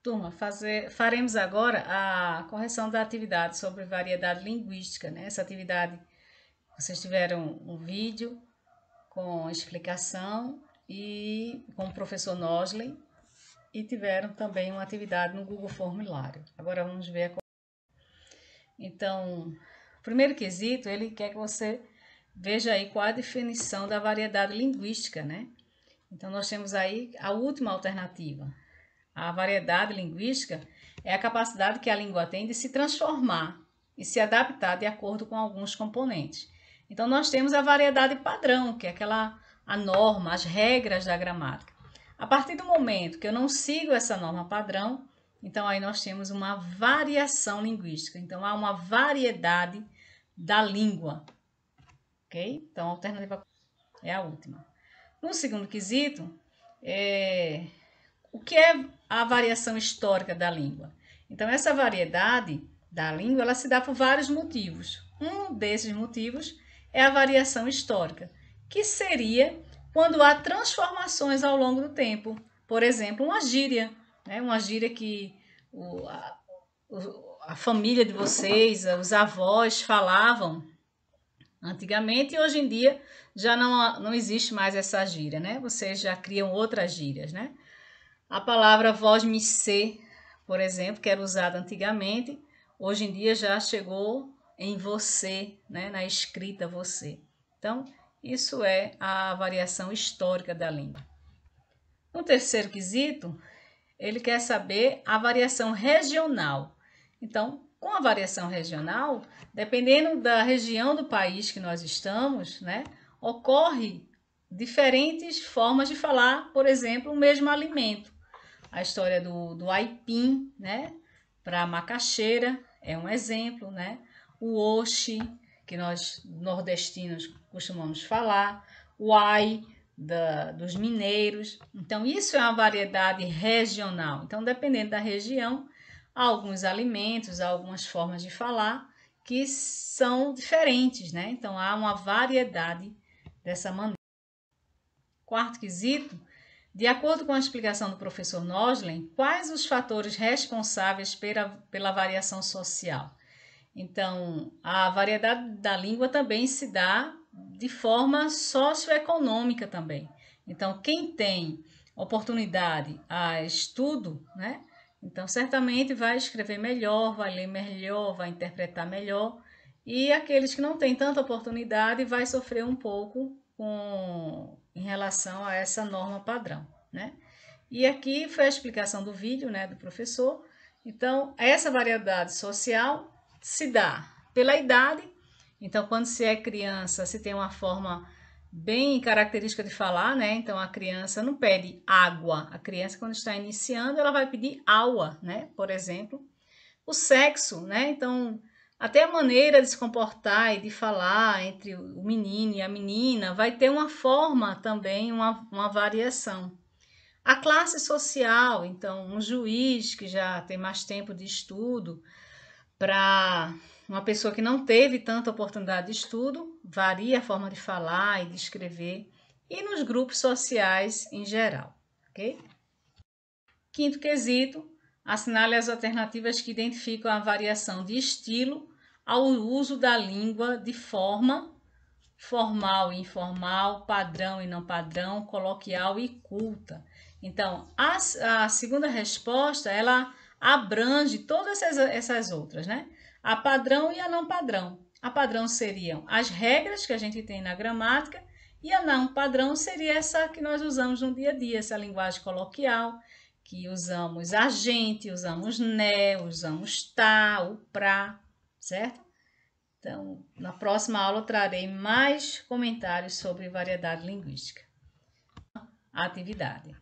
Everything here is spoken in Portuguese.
Turma, faremos agora a correção da atividade sobre variedade linguística, né? Essa atividade, vocês tiveram um vídeo com explicação e com o professor Nosley e tiveram também uma atividade no Google Formulário. Agora vamos ver a correção. Então, o primeiro quesito, ele quer que você veja aí qual a definição da variedade linguística, né? Então, nós temos aí a última alternativa. A variedade linguística é a capacidade que a língua tem de se transformar e se adaptar de acordo com alguns componentes. Então, nós temos a variedade padrão, que é a norma, as regras da gramática. A partir do momento que eu não sigo essa norma padrão, então aí nós temos uma variação linguística. Então, há uma variedade da língua. Ok? Então, a alternativa é a última. No segundo quesito, o que é a variação histórica da língua? Então, essa variedade da língua, ela se dá por vários motivos. Um desses motivos é a variação histórica, que seria quando há transformações ao longo do tempo. Por exemplo, uma gíria, né? Uma gíria que a família de vocês, os avós falavam antigamente e hoje em dia já não existe mais essa gíria, né? Vocês já criam outras gírias, né? A palavra vós-me-ser, por exemplo, que era usada antigamente, hoje em dia já chegou em você, né? Na escrita você. Então, isso é a variação histórica da língua. No terceiro quesito, ele quer saber a variação regional. Então, com a variação regional, dependendo da região do país que nós estamos, né, ocorre diferentes formas de falar, por exemplo, o mesmo alimento. A história do aipim, né, para macaxeira é um exemplo, né? O oxe, que nós nordestinos costumamos falar, o ai dos mineiros. Então, isso é uma variedade regional. Então, dependendo da região, há alguns alimentos, há algumas formas de falar que são diferentes, né? Então, há uma variedade dessa maneira. Quarto quesito, de acordo com a explicação do professor Nosley, quais os fatores responsáveis pela variação social? Então, a variedade da língua também se dá de forma socioeconômica também. Então, quem tem oportunidade a estudo, né? Então, certamente vai escrever melhor, vai ler melhor, vai interpretar melhor. E aqueles que não têm tanta oportunidade vai sofrer um pouco em relação a essa norma padrão, né? E aqui foi a explicação do vídeo, né, do professor. Então, essa variedade social se dá pela idade. Então, quando se é criança, se tem uma forma bem característica de falar, né? Então, a criança não pede água. A criança, quando está iniciando, ela vai pedir aua, né? Por exemplo. O sexo, né? Então, até a maneira de se comportar e de falar entre o menino e a menina vai ter uma forma também, uma variação. A classe social, então, um juiz que já tem mais tempo de estudo, para uma pessoa que não teve tanta oportunidade de estudo, varia a forma de falar e de escrever, e nos grupos sociais em geral, ok? Quinto quesito, assinale as alternativas que identificam a variação de estilo ao uso da língua de forma formal e informal, padrão e não padrão, coloquial e culta. Então, a segunda resposta, ela abrange todas essas outras, né? A padrão e a não padrão. A padrão seriam as regras que a gente tem na gramática e a não padrão seria essa que nós usamos no dia a dia, essa linguagem coloquial, que usamos a gente, usamos né, usamos tá, o pra, certo? Então, na próxima aula eu trarei mais comentários sobre variedade linguística. Atividade.